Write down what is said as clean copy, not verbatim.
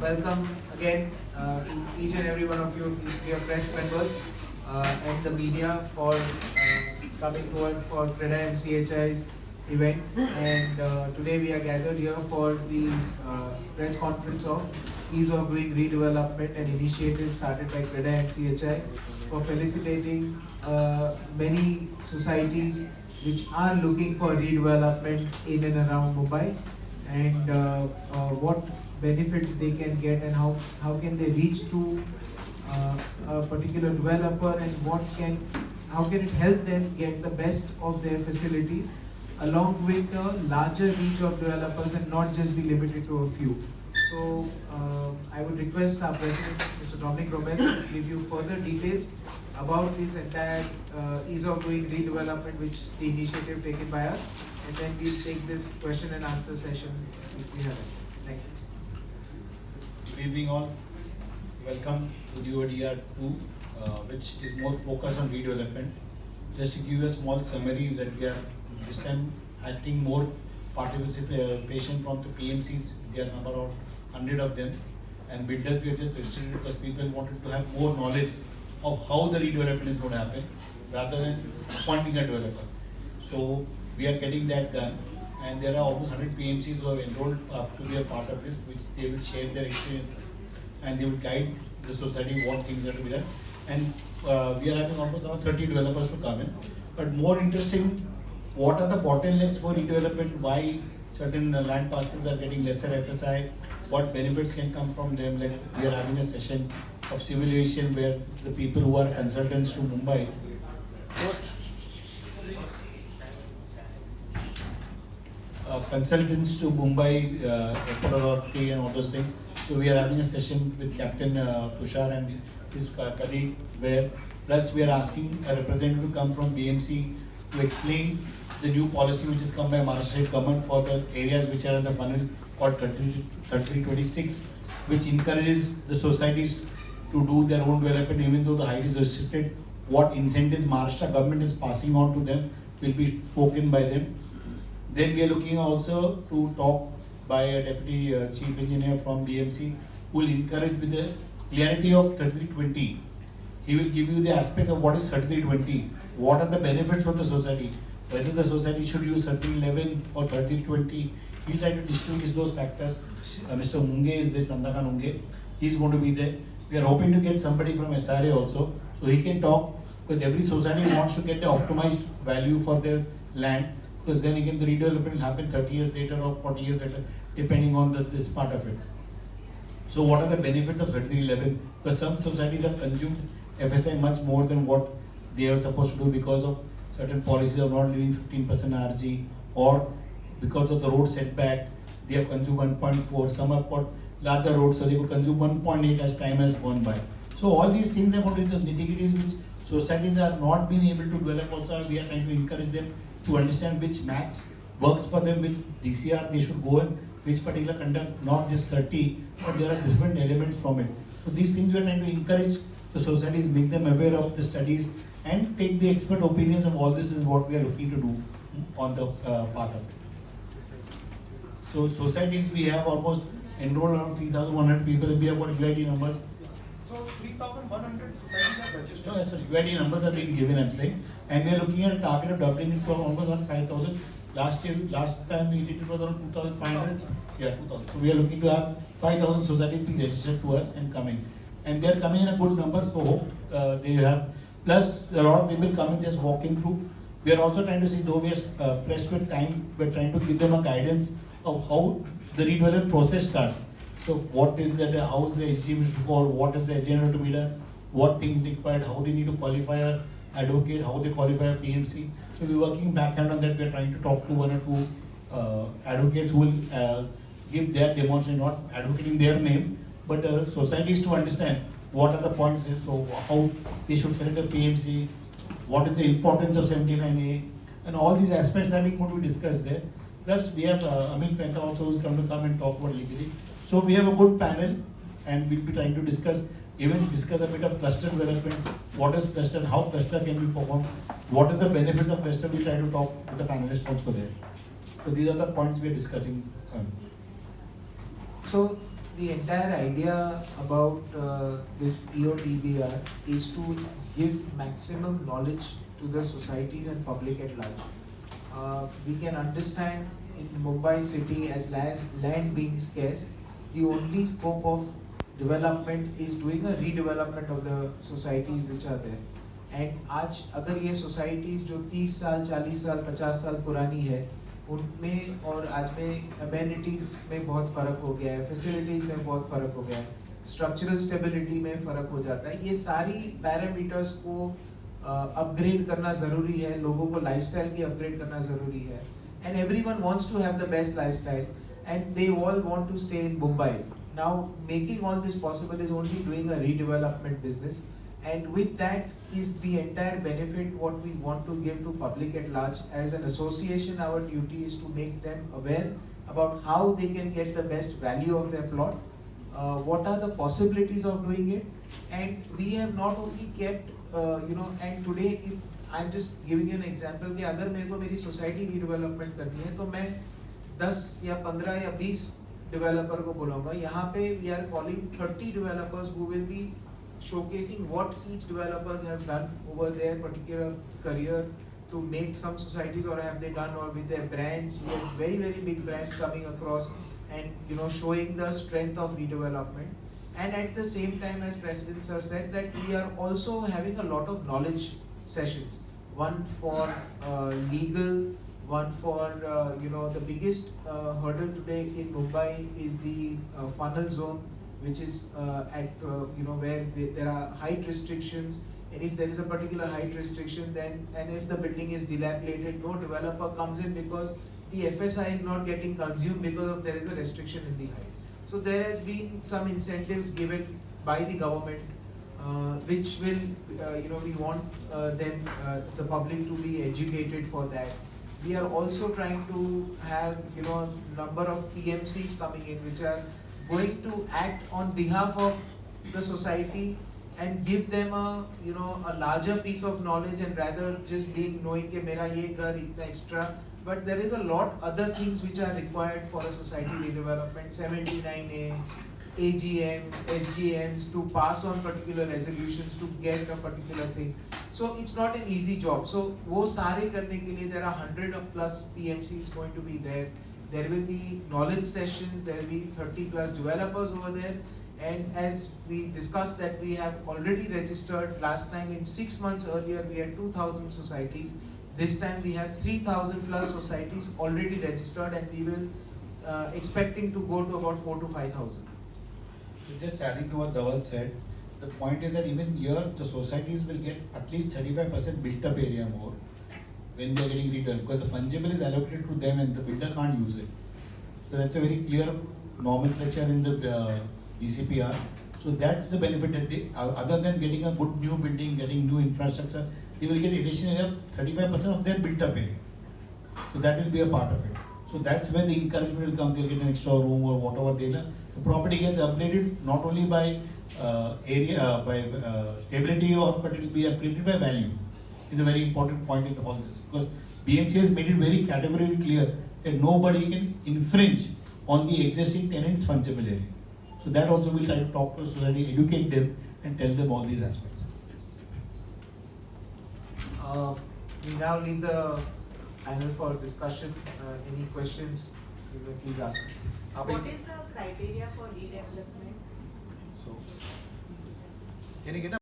welcome again to each and every one of you, dear press members and the media for coming forward for CREDA and CHI's event. And today we are gathered here for the press conference of Ease of Doing Redevelopment, an initiative started by CREDA and CHI for felicitating many societies which are looking for redevelopment in and around Mumbai, and what benefits they can get and how can they reach to a particular developer, and how can it help them get the best of their facilities along with a larger reach of developers and not just be limited to a few. So I would request our President, Mr. Dominic Romel, to give you further details about this entire ease of doing redevelopment, which the initiative taken by us, and then we'll take this question and answer session which we have. Thank you. Good evening all. Welcome to the EODR 2, which is more focused on redevelopment. Just to give you a small summary, that we are this time acting more participation from the PMCs. There are number of 100 of them, and builders we have just restricted because people wanted to have more knowledge of how the redevelopment is going to happen rather than appointing a developer. So we are getting that done, and there are almost 100 PMCs who have enrolled to be a part of this, which they will share their experience and they will guide the society what things are to be done. And we are having almost around 30 developers to come in. But more interesting, what are the bottlenecks for redevelopment? Why certain land parcels are getting lesser FSI? What benefits can come from them? Like we are having a session of simulation where the people who are consultants to Mumbai Airport Authority and all those things. So we are having a session with Captain Tushar and his colleague, where plus we are asking a representative to come from BMC to explain the new policy which has come by Maharashtra State Government for the areas which are in the funnel called 3326, which encourages the societies to do their own development even though the height is restricted. What incentives Maharashtra government is passing on to them will be spoken by them. Then we are looking also to talk by a Deputy Chief Engineer from BMC, who will encourage with the clarity of 3320. He will give you the aspects of what is 3320, what are the benefits for the society, whether the society should use 3311 or 3320. He will try to distinguish those factors. Mr. Munge is there, Nandakan Munge. He is going to be there. We are hoping to get somebody from SRA also, so he can talk, because every society wants to get the optimized value for their land, because then again the redevelopment will happen 30 years later or 40 years later, depending on this part of it. So what are the benefits of 3311? Because some societies have consumed FSI much more than what they are supposed to do because of certain policies of not leaving 15% RG, or because of the road setback, they have consumed 1.4. Some have got larger roads, so they could consume 1.8 as time has gone by. So all these things are going to be those nitty-gritties which societies are not being able to develop. Also, we are trying to encourage them to understand which maths works for them, which DCR they should go in, which particular conduct, not just 30, but there are different elements from it. So these things we are trying to encourage the societies, make them aware of the studies, and take the expert opinions of all this is what we are looking to do on the part of it. So societies, we have almost enrolled around 3,100 people. We have got UID numbers. So 3,100 societies are registered. No, sorry, UID numbers are being given, I'm saying. And we are looking at a target of doubling it to almost around 5,000. Last time we did it was around 2,500. Yeah, 2,000. So we are looking to have 5,000 societies being registered to us and coming. And they are coming in a good number, so hope they have. Plus, a lot of people coming just walking through. We are also trying to see, though we are pressed with time, we are trying to give them a guidance of how the redevelopment process starts. So what is that, how is the HGM should go, what is the agenda to be done, what things required, how they need to qualify an advocate, how they qualify a PMC. So we're working backhand on that. We're trying to talk to one or two advocates who will give their demonstration, not advocating their name, but societies to understand what are the points, so how they should select a PMC, what is the importance of 79A, and all these aspects are going to be discussed there. Plus we have Amit Mehta also who's come and talk about legally. So we have a good panel, and we'll be trying to discuss a bit of cluster development. What is cluster, how cluster can be performed, what is the benefits of cluster. We try to talk with the panelists also there. So these are the points we are discussing. So the entire idea about this EODR is to give maximum knowledge to the societies and public at large. We can understand in Mumbai city as land being scarce, the only scope of development is doing a redevelopment of the societies which are there. And आज अगर ये societies जो 30 साल, 40 साल, 50 साल पुरानी है, उनमें और आज में amenities में बहुत फर्क हो गया है, facilities में बहुत फर्क हो गया है, structural stability में फर्क हो जाता है. ये सारी parameters को अपग्रेड करना जरूरी है, लोगों को लाइफस्टाइल की अपग्रेड करना जरूरी है. And everyone wants to have the best lifestyle and they all want to stay in Mumbai. Now making all this possible is only doing a redevelopment business, and with that is the entire benefit what we want to give to public at large. As an association, our duty is to make them aware about how they can get the best value of their plot, what are the possibilities of doing it, and we have not only kept and today if I'm just giving you an example कि अगर मेरे को मेरी society redevelopment करनी है तो मैं 10 या 15 या 20 डेवलपर को बुलाऊंगा. यहाँ पे we are calling 30 developers who will be showcasing what each developers have done over their particular career to make some societies, or have they done, or with their brands. We have very big brands coming across and showing the strength of redevelopment. And at the same time, as President Sir said, that we are also having a lot of knowledge sessions. One for legal, one for the biggest hurdle today in Mumbai is the funnel zone, which is at where there are height restrictions. And if there is a particular height restriction, then and if the building is dilapidated, no developer comes in because the FSI is not getting consumed because there is a restriction in the height. So there has been some incentives given by the government, which will we want the public to be educated for that. We are also trying to have number of PMCs coming in, which are going to act on behalf of the society and give them a a larger piece of knowledge, and rather just being knowing कि मेरा ये घर इतना extra. But there is a lot other things which are required for a society redevelopment, 79A, AGMs, SGMs, to pass on particular resolutions to get a particular thing. So it's not an easy job. So वो सारे करने के लिए there are 100+ PMCs going to be there. There will be knowledge sessions, there will be 30+ developers over there. And as we discussed that we have already registered, last time in 6 months earlier we had 2,000 societies. This time we have 3,000+ societies already registered, and we will expecting to go to about 4,000 to 5,000. Just adding to what Dhaval said, the point is that even here the societies will get at least 35% built up area more when they are getting returned, because the fungible is allocated to them and the builder can't use it. So that's a very clear nomenclature in the ECPR. So that's the benefit that they, other than getting a good new building, getting new infrastructure, they will get additional 35% of their built up area. So that will be a part of it. So that's when the encouragement will come. They'll get an extra room or whatever they will. The property gets upgraded not only by area, by stability, but it will be upgraded by value. Is a very important point in all this, because BMC has made it very categorically clear that nobody can infringe on the existing tenants' fungible area. So that also we'll try to talk to society, educate them, and tell them all these aspects. We now leave the panel for discussion. Any questions, you may please ask us. What is the criteria for redevelopment? So, can you get a